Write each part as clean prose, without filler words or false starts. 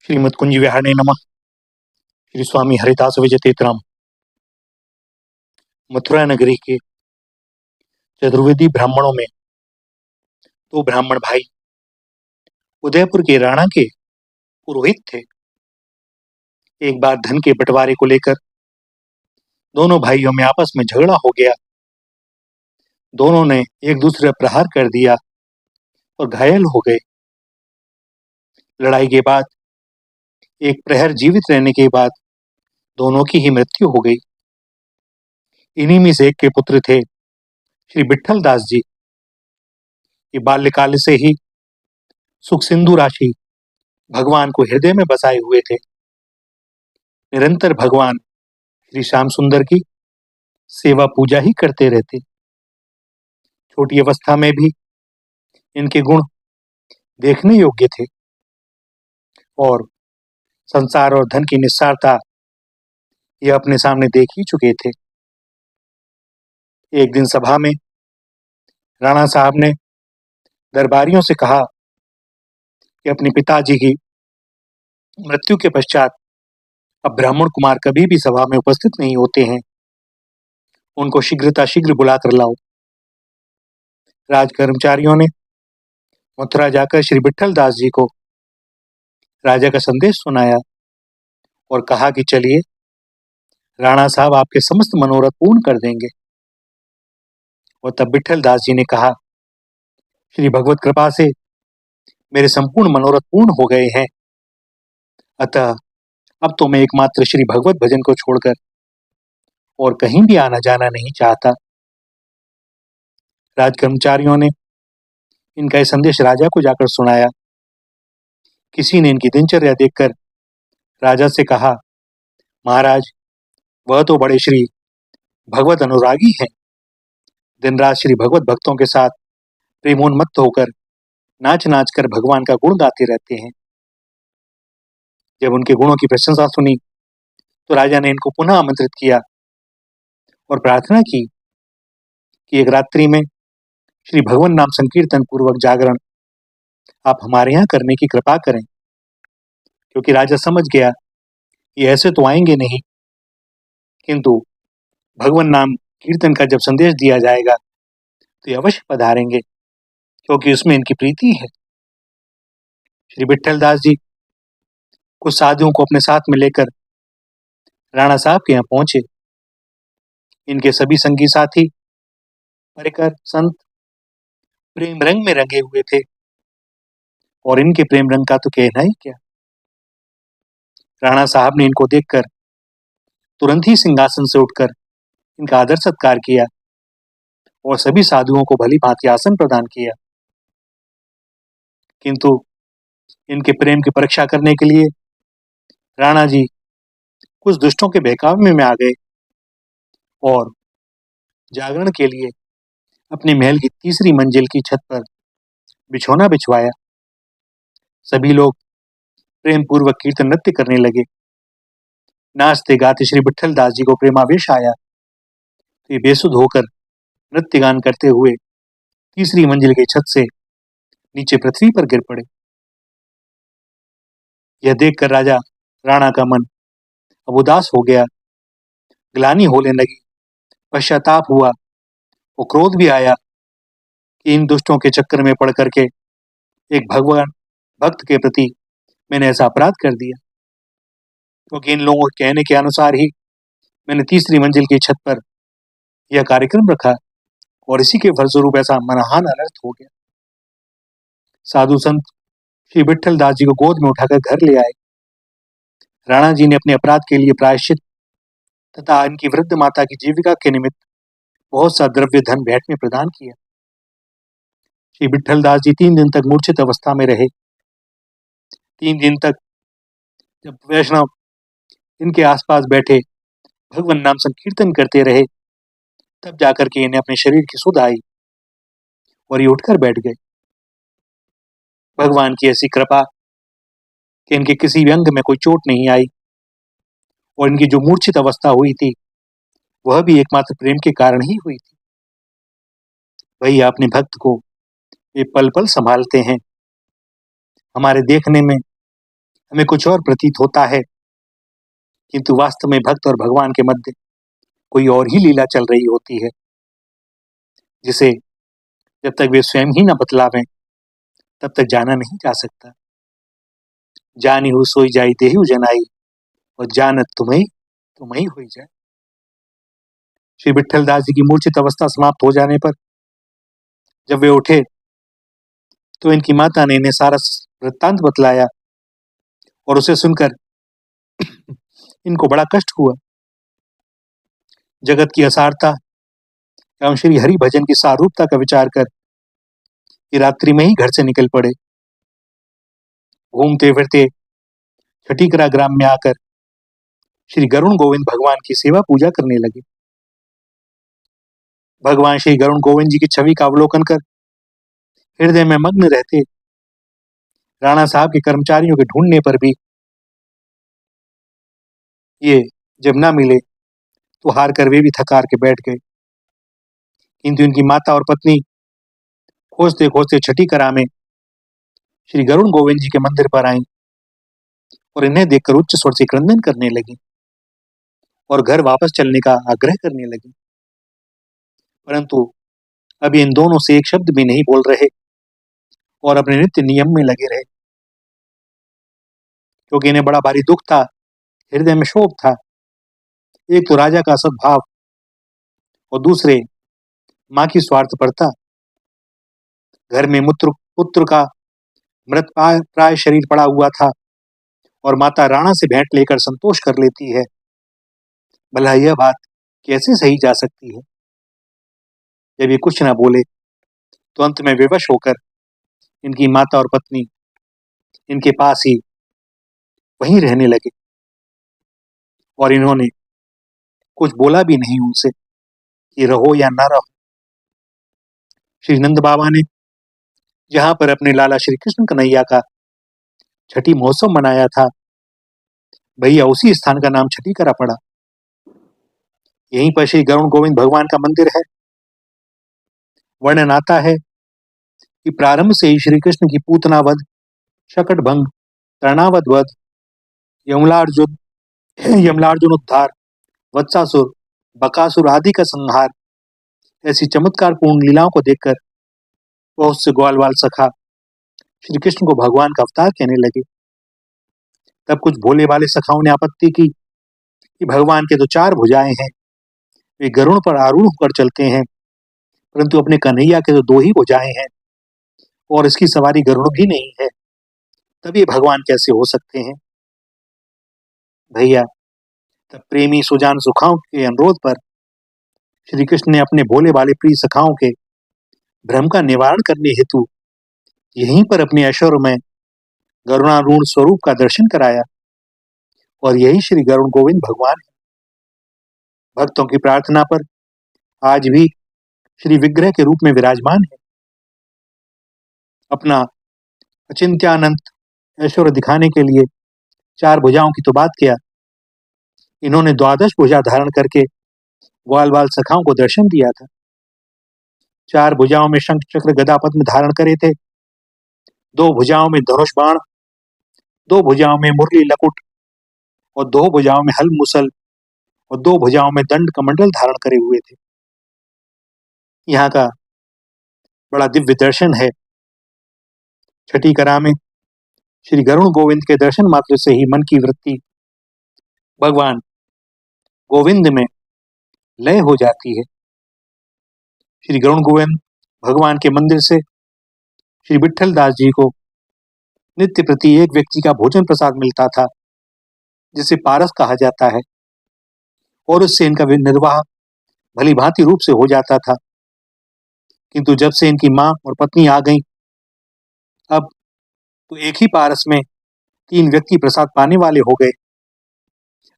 श्रीमद कुंज विहारणे नमः। श्री स्वामी हरिदास विजय तेतराम। मथुरा नगरी के चतुर्वेदी ब्राह्मणों में दो ब्राह्मण भाई उदयपुर के राणा के पुरोहित थे। एक बार धन के बंटवारे को लेकर दोनों भाइयों में आपस में झगड़ा हो गया। दोनों ने एक दूसरे पर प्रहार कर दिया और घायल हो गए। लड़ाई के बाद एक प्रहर जीवित रहने के बाद दोनों की ही मृत्यु हो गई। इन्हीं में से एक के पुत्र थे श्री विट्ठल दास जी। ये बाल्यकाल से ही सुख सिंधु राशि भगवान को हृदय में बसाए हुए थे। निरंतर भगवान श्री श्याम सुंदर की सेवा पूजा ही करते रहते। छोटी अवस्था में भी इनके गुण देखने योग्य थे और संसार और धन की निस्सारता ये अपने सामने देख ही चुके थे। एक दिन सभा में राणा साहब ने दरबारियों से कहा कि अपने पिताजी की मृत्यु के पश्चात अब ब्राह्मण कुमार कभी भी सभा में उपस्थित नहीं होते हैं, उनको शीघ्र बुलाकर लाओ। राज कर्मचारियों ने मथुरा जाकर श्री विट्ठल दास जी को राजा का संदेश सुनाया और कहा कि चलिए, राणा साहब आपके समस्त मनोरथ पूर्ण कर देंगे। और तब विट्ठल दास जी ने कहा, श्री भगवत कृपा से मेरे संपूर्ण मनोरथ पूर्ण हो गए हैं, अतः अब तो मैं एकमात्र श्री भगवत भजन को छोड़कर और कहीं भी आना जाना नहीं चाहता। राज कर्मचारियों ने इनका यह संदेश राजा को जाकर सुनाया। किसी ने इनकी दिनचर्या देखकर राजा से कहा, महाराज, वह तो बड़े श्री भगवत अनुरागी हैं, दिन रात श्री भगवत भक्तों के साथ प्रेमोन्मत्त होकर नाच नाच कर भगवान का गुण गाते रहते हैं। जब उनके गुणों की प्रशंसा सुनी तो राजा ने इनको पुनः आमंत्रित किया और प्रार्थना की कि एक रात्रि में श्री भगवान नाम संकीर्तन पूर्वक जागरण आप हमारे यहाँ करने की कृपा करें। क्योंकि राजा समझ गया ये ऐसे तो आएंगे नहीं, किंतु भगवान नाम कीर्तन का जब संदेश दिया जाएगा तो ये अवश्य पधारेंगे, क्योंकि उसमें इनकी प्रीति है। श्री विट्ठल दास जी कुछ साधुओं को अपने साथ में लेकर राणा साहब के यहाँ पहुंचे। इनके सभी संगी साथी परिकर संत प्रेम रंग में रंगे हुए थे और इनके प्रेम रंग का तो कहना ही क्या। राणा साहब ने इनको देखकर तुरंत ही सिंहासन से उठकर इनका आदर सत्कार किया और सभी साधुओं को भली भांति आसन प्रदान किया। किंतु इनके प्रेम की परीक्षा करने के लिए राणा जी कुछ दुष्टों के बहकावे में आ गए और जागरण के लिए अपने महल की तीसरी मंजिल की छत पर बिछौना बिछवाया। सभी लोग प्रेम पूर्वक कीर्तन नृत्य करने लगे। नाचते गाते श्री विट्ठल दास जी को प्रेमावेश आया तो ये बेसुध होकर नृत्य गान करते हुए तीसरी मंजिल की छत से नीचे पृथ्वी पर गिर पड़े। यह देखकर राजा राणा का मन अब उदास हो गया, ग्लानि होने लगी, पश्चाताप हुआ और क्रोध भी आया कि इन दुष्टों के चक्कर में पड़ करके एक भगवान भक्त के प्रति मैंने ऐसा अपराध कर दिया। क्योंकि इन लोगों के कहने के अनुसार ही मैंने तीसरी मंजिल की छत पर यह कार्यक्रम रखा और इसी के फलस्वरूप ऐसा मनहान अनर्थ हो गया। साधु संत श्री विट्ठल दास जी को गोद में उठाकर घर ले आए। राणा जी ने अपने अपराध के लिए प्रायश्चित तथा इनकी वृद्ध माता की जीविका के निमित्त बहुत सा द्रव्य धन भेंट में प्रदान किया। श्री विट्ठल दास जी 3 दिन तक मूर्छित अवस्था में रहे। 3 दिन तक जब वैष्णव इनके आसपास बैठे भगवान नाम संकीर्तन करते रहे, तब जाकर के इन्हें अपने शरीर की सुध आई और ये उठकर बैठ गए। भगवान की ऐसी कृपा कि इनके किसी भी अंग में कोई चोट नहीं आई और इनकी जो मूर्छित अवस्था हुई थी वह भी एकमात्र प्रेम के कारण ही हुई थी। वही अपने भक्त को ये पल पल संभालते हैं। हमारे देखने में हमें कुछ और प्रतीत होता है, किंतु वास्तव में भक्त और भगवान के मध्य कोई और ही लीला चल रही होती है, जिसे जब तक वे स्वयं ही न बतलावें तब तक जाना नहीं जा सकता। जानी हु सोई जाई देहु जनाई, और जानत तुम्हें तुम्हें हुई जाए। श्री विट्ठल दास जी की मूर्छित अवस्था समाप्त हो जाने पर जब वे उठे तो इनकी माता ने इन्हें सारा वृत्तांत बतलाया, और उसे सुनकर इनको बड़ा कष्ट हुआ। जगत की असारता एवं श्री हरि भजन की सारूपता का विचार कर ये रात्रि में ही घर से निकल पड़े। घूमते फिरते छठीकरा ग्राम में आकर श्री गरुण गोविंद भगवान की सेवा पूजा करने लगे। भगवान श्री गरुण गोविंद जी की छवि का अवलोकन कर हृदय में मग्न रहते। राणा साहब के कर्मचारियों के ढूंढने पर भी ये जब ना मिले तो हार कर वे भी थकार के बैठ गए। किंतु इनकी माता और पत्नी खोजते खोजते छठीकरा में श्री गरुण गोविंद जी के मंदिर पर आई और इन्हें देखकर उच्च स्वर से क्रंदन करने लगी और घर वापस चलने का आग्रह करने लगी। परंतु अभी इन दोनों से एक शब्द भी नहीं बोल रहे और अपने नित्य नियम में लगे रहे, क्योंकि इन्हें बड़ा भारी दुख था, हृदय में शोक था। एक तो राजा का सद्भाव और दूसरे मां की स्वार्थपरता। घर में पुत्र का मृत प्राय शरीर पड़ा हुआ था और माता राणा से भेंट लेकर संतोष कर लेती है। भला यह बात कैसे सही जा सकती है? जब ये कुछ ना बोले तो अंत में विवश होकर इनकी माता और पत्नी इनके पास ही वहीं रहने लगे और इन्होंने कुछ बोला भी नहीं उनसे कि रहो या ना रहो। श्री नंद बाबा ने जहां पर अपने लाला श्री कृष्ण कन्हैया का छठी महोत्सव मनाया था, भैया उसी स्थान का नाम छठीकरा पड़ा। यहीं पर श्री गरुण गोविंद भगवान का मंदिर है। वर्णन आता है कि प्रारंभ से ही श्री कृष्ण की पूतना वध, शकट भंग, तृणावत वध, यमलार्जुन उद्धार, वत्सासुर, बकासुर आदि का संहार, ऐसी चमत्कारपूर्ण लीलाओं को देखकर बहुत से ग्वाल बाल सखा श्री कृष्ण को भगवान का अवतार कहने लगे। तब कुछ भोले वाले सखाओं ने आपत्ति की कि भगवान के तो 4 भुजाएं हैं, वे गरुड़ पर आरूढ़ होकर चलते हैं, परंतु अपने कन्हैया के तो 2 ही भुजाएं हैं और इसकी सवारी गरुड़ भी नहीं है, तब ये भगवान कैसे हो सकते हैं? भैया तब प्रेमी सुजान सुखाओं के अनुरोध पर श्री कृष्ण ने अपने भोले वाले प्रिय सखाओं के भ्रम का निवारण करने हेतु यहीं पर अपने ऐश्वर्य में गरुणारूढ़ स्वरूप का दर्शन कराया, और यही श्री गरुण गोविंद भगवान है। भक्तों की प्रार्थना पर आज भी श्री विग्रह के रूप में विराजमान है। अपना अचिंत्यानंत ऐश्वर्य दिखाने के लिए 4 भुजाओं की तो बात किया, इन्होंने 12 भुजा धारण करके ग्वाल बाल सखाओं को दर्शन दिया था। 4 भुजाओं में शंख चक्र गदा पद्म धारण करे थे, 2 भुजाओं में धनुष बाण, 2 भुजाओं में मुरली लकुट और 2 भुजाओं में हल मुसल और 2 भुजाओं में दंड कमंडल धारण करे हुए थे। यहाँ का बड़ा दिव्य दर्शन है। छठीकरा में श्री गरुण गोविंद के दर्शन मात्र से ही मन की वृत्ति भगवान गोविंद में लय हो जाती है। श्री गरुण गोविंद भगवान के मंदिर से श्री विट्ठल दास जी को नित्य प्रति एक व्यक्ति का भोजन प्रसाद मिलता था, जिसे पारस कहा जाता है, और उससे इनका निर्वाह भली भांति रूप से हो जाता था। किंतु जब से इनकी मां और पत्नी आ गई, अब तो एक ही पारस में 3 व्यक्ति प्रसाद पाने वाले हो गए।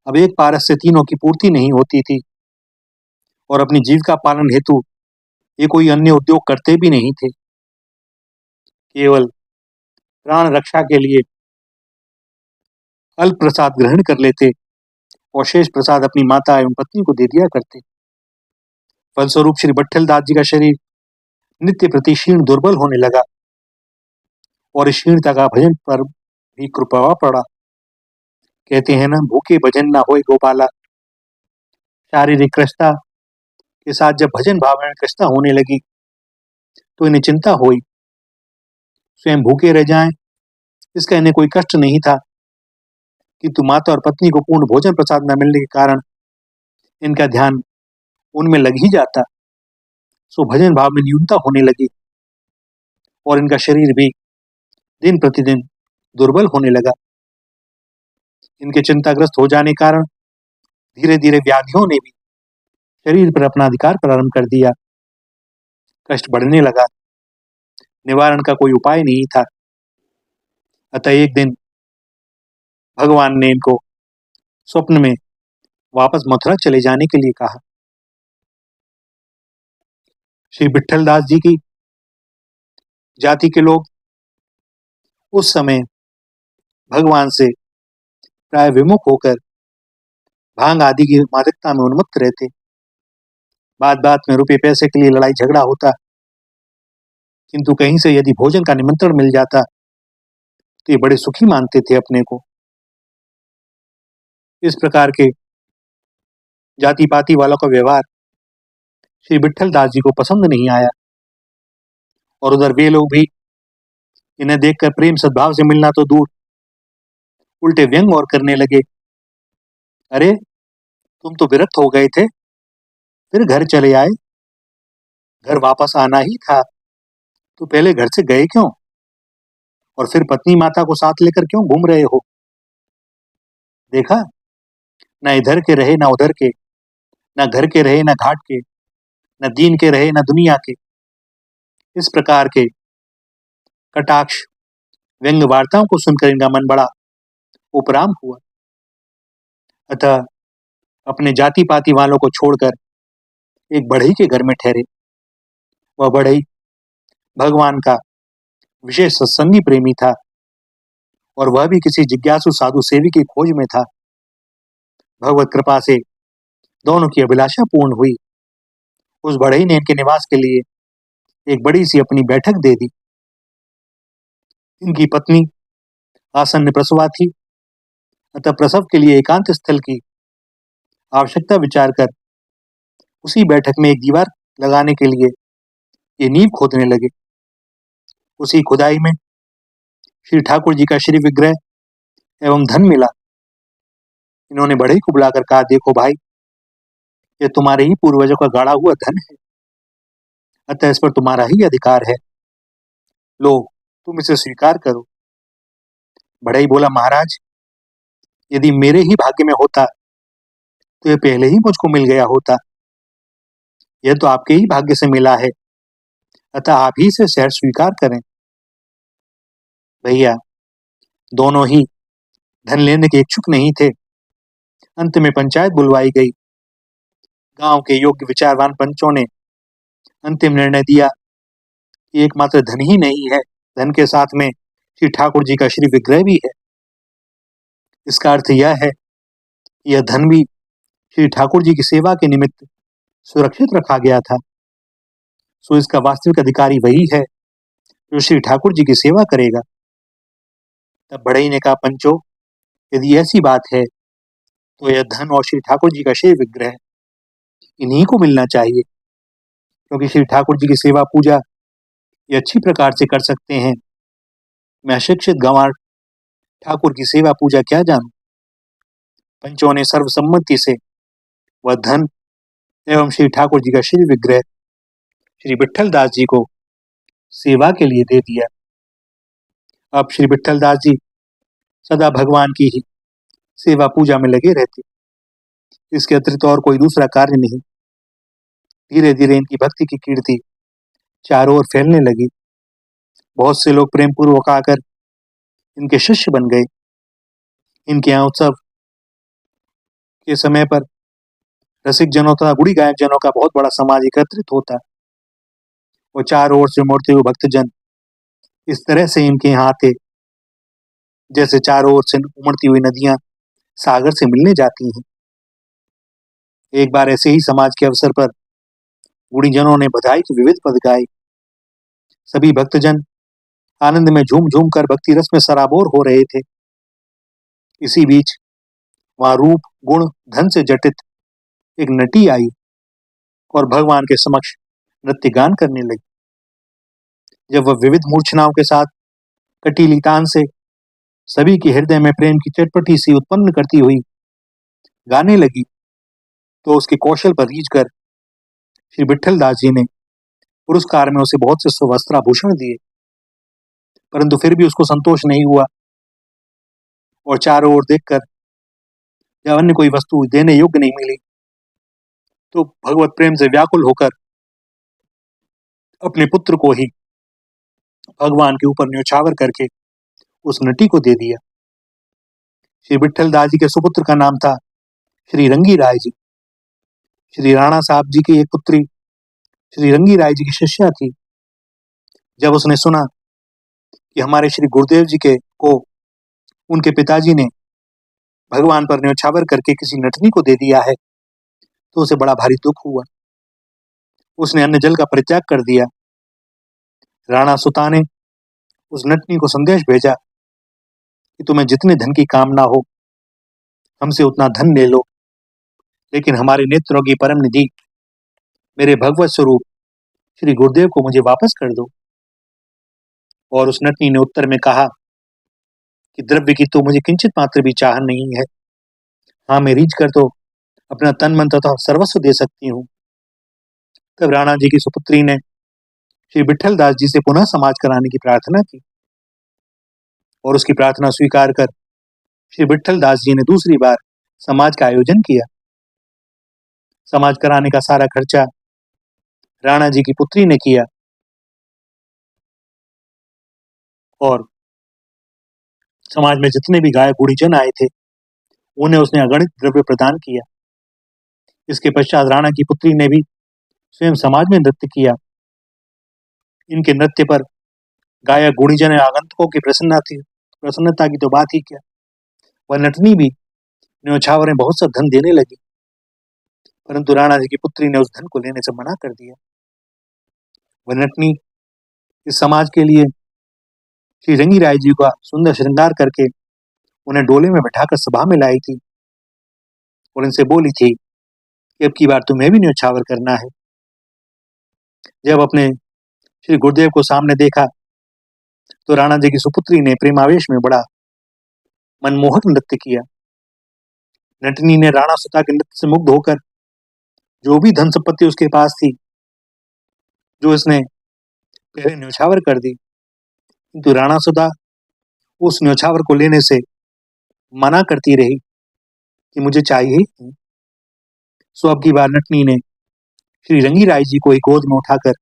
अब एक पारस से तीनों की पूर्ति नहीं होती थी, और अपनी जीविका पालन हेतु ये कोई अन्य उद्योग करते भी नहीं थे। केवल प्राण रक्षा के लिए अल्प प्रसाद ग्रहण कर लेते और शेष प्रसाद अपनी माता एवं पत्नी को दे दिया करते। फलस्वरूप श्री विट्ठल दास जी का शरीर नित्य प्रति क्षीण दुर्बल होने लगा, और इस क्षीणता का भजन पर भी कृपा पड़ा। कहते हैं ना, भूखे भजन ना होए गोपाला। शारीरिक कृष्णता के साथ जब भजन भाव में कृष्णता होने लगी तो इन्हें चिंता हुई, स्वयं भूखे रह जाएं इसका इन्हें कोई कष्ट नहीं था, किंतु माता और पत्नी को पूर्ण भोजन प्रसाद न मिलने के कारण इनका ध्यान उनमें लग ही जाता। सो भजन भाव में न्यूनता होने लगी और इनका शरीर भी दिन प्रतिदिन दुर्बल होने लगा। इनके चिंताग्रस्त हो जाने के कारण धीरे धीरे व्याधियों ने भी शरीर पर अपना अधिकार प्रारंभ कर दिया। कष्ट बढ़ने लगा, निवारण का कोई उपाय नहीं था। अतः एक दिन भगवान ने इनको स्वप्न में वापस मथुरा चले जाने के लिए कहा। श्री विट्ठल दास जी की जाति के लोग उस समय भगवान से प्राय विमुख होकर भांग आदि की मादकता में उन्मत्त रहते। बात बात में रुपये पैसे के लिए लड़ाई झगड़ा होता, किंतु कहीं से यदि भोजन का निमंत्रण मिल जाता तो ये बड़े सुखी मानते थे अपने को। इस प्रकार के जाति पाति वालों का व्यवहार श्री विट्ठल दास जी को पसंद नहीं आया और उधर वे लोग भी इन्हें देखकर प्रेम सद्भाव से मिलना तो दूर, उल्टे व्यंग और करने लगे। अरे, तुम तो विरक्त हो गए थे, फिर घर चले आए। घर वापस आना ही था तो पहले घर से गए क्यों, और फिर पत्नी माता को साथ लेकर क्यों घूम रहे हो? देखा, न इधर के रहे न उधर के, न घर के रहे न घाट के, न दीन के रहे न दुनिया के। इस प्रकार के कटाक्ष व्यंग वार्ताओं को सुनकर इनका मन बड़ा उपराम हुआ। अतः अपने जाति पाति वालों को छोड़कर एक बढ़ई के घर में ठहरे। वह बढ़ई भगवान का विशेष सत्संगी प्रेमी था और वह भी किसी जिज्ञासु साधु सेवी की खोज में था। भगवत कृपा से दोनों की अभिलाषा पूर्ण हुई। उस बढ़ई ने इनके निवास के लिए एक बड़ी सी अपनी बैठक दे दी। इनकी पत्नी आसन्न प्रसवा थी, अतः प्रसव के लिए एकांत स्थल की आवश्यकता विचार कर उसी बैठक में एक दीवार लगाने के लिए ये नींव खोदने लगे। उसी खुदाई में श्री ठाकुर जी का श्री विग्रह एवं धन मिला। इन्होंने बढ़ई को बुलाकर कहा, देखो भाई, ये तुम्हारे ही पूर्वजों का गाड़ा हुआ धन है, अतः इस पर तुम्हारा ही अधिकार है। लो, तुम इसे स्वीकार करो। बढ़ई बोला, महाराज, यदि मेरे ही भाग्य में होता तो यह पहले ही मुझको मिल गया होता। यह तो आपके ही भाग्य से मिला है, अतः आप ही से शहर स्वीकार करें। भैया, दोनों ही धन लेने के इच्छुक नहीं थे। अंत में पंचायत बुलवाई गई। गांव के योग्य विचारवान पंचों ने अंतिम निर्णय दिया कि एकमात्र धन ही नहीं है, धन के साथ में श्री ठाकुर जी का श्री विग्रह भी है। इसका अर्थ यह है कि यह धन भी श्री ठाकुर जी की सेवा के निमित्त सुरक्षित रखा गया था। सो इसका वास्तविक अधिकारी वही है जो श्री ठाकुर जी की सेवा करेगा। तब बढ़ई ने कहा, पंचो, यदि ऐसी बात है तो यह धन और श्री ठाकुर जी का श्री विग्रह इन्हीं को मिलना चाहिए, क्योंकि श्री ठाकुर जी की सेवा पूजा ये अच्छी प्रकार से कर सकते हैं। मैं अशिक्षित गंवार ठाकुर की सेवा पूजा क्या जानूं। पंचों ने सर्वसम्मति से वह धन एवं श्री ठाकुर जी का श्री विग्रह श्री विट्ठल दास जी को सेवा के लिए दे दिया। अब श्री विट्ठल दास जी सदा भगवान की ही सेवा पूजा में लगे रहते, इसके अतिरिक्त और कोई दूसरा कार्य नहीं। धीरे धीरे इनकी भक्ति की कीर्ति चारों ओर फैलने लगी। बहुत से लोग प्रेम पूर्वक आकर इनके शिष्य बन गए। इनके यहाँ उत्सव के समय पर रसिक जनों तथा गुड़ी गायक जनों का बहुत बड़ा समाज एकत्रित होता। वो चारों ओर से उमड़ते हुए भक्तजन इस तरह से इनके यहाँ आते जैसे चारों ओर से उमड़ती हुई नदियां सागर से मिलने जाती हैं। एक बार ऐसे ही समाज के अवसर पर गुड़ीजनों ने बधाई के विविध पद गाए। सभी भक्तजन आनंद में झूम झूम कर भक्ति रस में सराबोर हो रहे थे। इसी बीच वहां रूप, गुण, धन से जटित एक नटी आई और भगवान के समक्ष नृत्य गान करने लगी। जब वह विविध मूर्छनाओं के साथ कटीली तान से सभी के हृदय में प्रेम की चटपटी सी उत्पन्न करती हुई गाने लगी, तो उसके कौशल पर रीझ कर श्री विट्ठल दास जी ने पुरस्कार में उसे बहुत से सुवस्त्राभूषण दिए, परंतु फिर भी उसको संतोष नहीं हुआ और चारों ओर देखकर जब अन्य कोई वस्तु देने योग्य नहीं मिली, तो भगवत प्रेम से व्याकुल होकर अपने पुत्र को ही भगवान के ऊपर न्योछावर करके उस नटी को दे दिया। श्री विट्ठल दास जी के सुपुत्र का नाम था श्री रंगी राय जी। श्री राणा साहब जी की एक पुत्री श्री रंगी राय जी की शिष्या थी। जब उसने सुना कि हमारे श्री गुरुदेव जी के को उनके पिताजी ने भगवान पर न्योछावर करके किसी नटनी को दे दिया है, तो उसे बड़ा भारी दुख हुआ। उसने अन्न जल का परित्याग कर दिया। राणा सुता ने उस नटनी को संदेश भेजा कि तुम्हें जितने धन की कामना हो हमसे उतना धन ले लो, लेकिन हमारे नेत्रों की परम निधि मेरे भगवत स्वरूप श्री गुरुदेव को मुझे वापस कर दो। और उस नटनी ने उत्तर में कहा कि द्रव्य की तो मुझे किंचित मात्र भी चाह नहीं है। हाँ, मैं रीझ कर तो अपना तन मन तथा सर्वस्व दे सकती हूँ। तब राणा जी की सुपुत्री ने श्री विट्ठल दास जी से पुनः समाज कराने की प्रार्थना की और उसकी प्रार्थना स्वीकार कर श्री विट्ठल दास जी ने दूसरी बार समाज का आयोजन किया। समाज कराने का सारा खर्चा राणा जी की पुत्री ने किया और समाज में जितने भी गायक गुणीजन आए थे उन्हें उसने अगणित द्रव्य प्रदान किया। इसके पश्चात राणा की पुत्री ने भी स्वयं समाज में नृत्य किया। इनके नृत्य पर गायक गुणीजन आगंतुकों की प्रसन्नता की तो बात ही क्या, वह नटनी भी न्योछावर बहुत सा धन देने लगी, परंतु राणा जी की पुत्री ने उस धन को लेने से मना कर दिया। वह नटनी इस समाज के लिए श्री रंगी राय जी का सुंदर श्रृंगार करके उन्हें डोले में बैठाकर सभा में लाई थी और इनसे बोली थी कि अब की बार तुम्हें भी न्योछावर करना है। जब अपने श्री गुरुदेव को सामने देखा तो राणा जी की सुपुत्री ने प्रेमावेश में बड़ा मनमोहक नृत्य किया। नटनी ने राणा सुता के नृत्य से मुग्ध होकर जो भी धन संपत्ति उसके पास थी, जो इसने पहले न्योछावर कर दी, किंतु राणा सुता उस न्योछावर को लेने से मना करती रही कि मुझे चाहिए ही। सो अब की बार नटनी ने श्री रंगी राय जी को एक गोद में उठाकर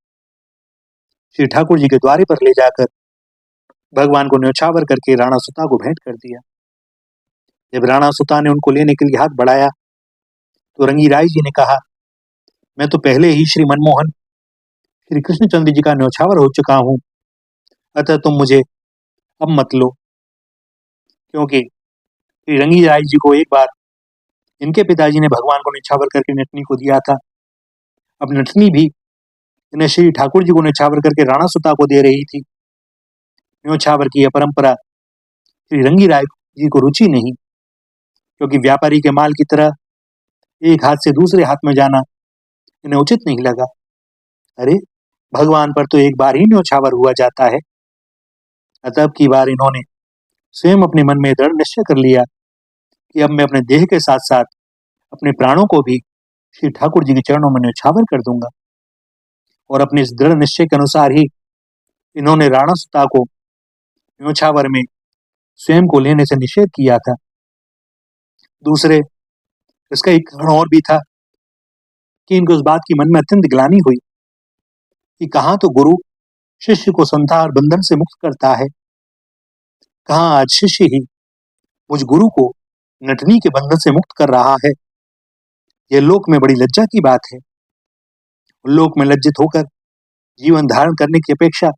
श्री ठाकुर जी के द्वारे पर ले जाकर भगवान को न्योछावर करके राणा सुता को भेंट कर दिया। जब राणा सुता ने उनको लेने के लिए हाथ बढ़ाया तो रंगी राय जी ने कहा, मैं तो पहले ही श्री मनमोहन श्री कृष्णचंद्र जी का न्योछावर हो चुका हूं, अतः तुम मुझे अब मत लो। क्योंकि श्री रंगी राय जी को एक बार इनके पिताजी ने भगवान को न्योछावर करके नटनी को दिया था। अब नटनी भी इन्हें श्री ठाकुर जी को न्योछावर करके राणा सुता को दे रही थी। न्योछावर की यह परंपरा श्री रंगी राय जी को रुचि नहीं, क्योंकि व्यापारी के माल की तरह एक हाथ से दूसरे हाथ में जाना इन्हें उचित नहीं लगा। अरे, भगवान पर तो एक बार ही न्योछावर हुआ जाता है। अतः अब की बार इन्होंने स्वयं अपने मन में दृढ़ निश्चय कर लिया कि अब मैं अपने देह के साथ साथ अपने प्राणों को भी श्री ठाकुर जी के चरणों में न्योछावर कर दूंगा। और अपने इस दृढ़ निश्चय के अनुसार ही इन्होंने राणा सुता को न्योछावर में स्वयं को लेने से निषेध किया था। दूसरे, इसका एक कारण और भी था कि इनको उस बात की मन में अत्यंत ग्लानि हुई कि कहाँ तो गुरु शिष्य को संसार बंधन से मुक्त करता है, कहाँ आज शिष्य ही मुझ गुरु को नटनी के बंधन से मुक्त कर रहा है। यह लोक में बड़ी लज्जा की बात है। लोक में लज्जित होकर जीवन धारण करने की अपेक्षा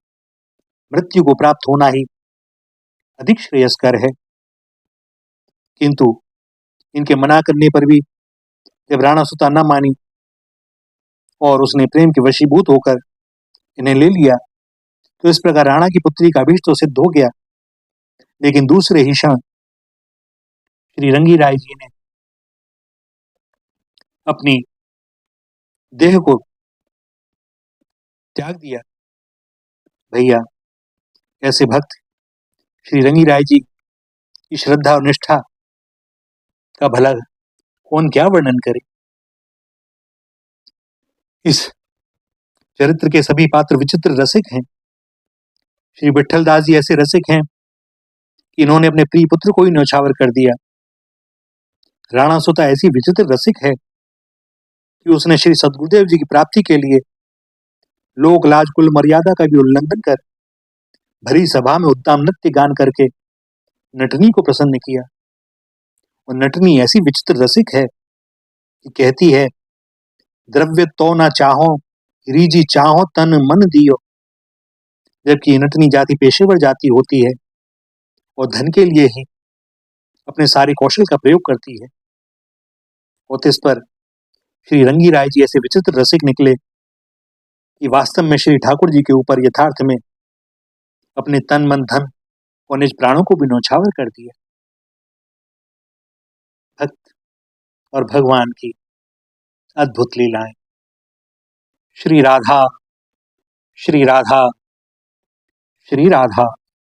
मृत्यु को प्राप्त होना ही अधिक श्रेयस्कर है। किंतु इनके मना करने पर भी जब राणा सुता न मानी और उसने प्रेम के वशीभूत होकर इन्हें ले लिया, तो इस प्रकार राणा की पुत्री का अभीष्ट तो सिद्ध हो गया। लेकिन दूसरे ही क्षण श्री रंगी राय जी ने अपनी देह को त्याग दिया। भैया, ऐसे भक्त श्री रंगी राय जी की श्रद्धा और निष्ठा का भला कौन क्या वर्णन करे। इस चरित्र के सभी पात्र विचित्र रसिक हैं। श्री विट्ठल दास जी ऐसे रसिक हैं कि इन्होंने अपने प्रिय पुत्र को ही न्यौछावर कर दिया। राणा सुता ऐसी विचित्र रसिक है कि उसने श्री सदगुरुदेव जी की प्राप्ति के लिए लोक लाज कुल मर्यादा का भी उल्लंघन कर भरी सभा में उत्तम नृत्य गान करके नटनी को प्रसन्न किया। और नटनी ऐसी विचित्र रसिक है कि कहती है, द्रव्य तो ना चाहो रीजी चाहो तन मन दियो। जबकि नटनी जाति पेशेवर जाति होती है और धन के लिए ही अपने सारे कौशल का प्रयोग करती है। और इस पर श्री रंगी राय जी ऐसे विचित्र रसिक निकले कि वास्तव में श्री ठाकुर जी के ऊपर यथार्थ में अपने तन मन धन और निज प्राणों को भी न्यौछावर कर दिया। भक्त और भगवान की अद्भुत लीलाएं। श्री राधा, श्री राधा, श्री राधा।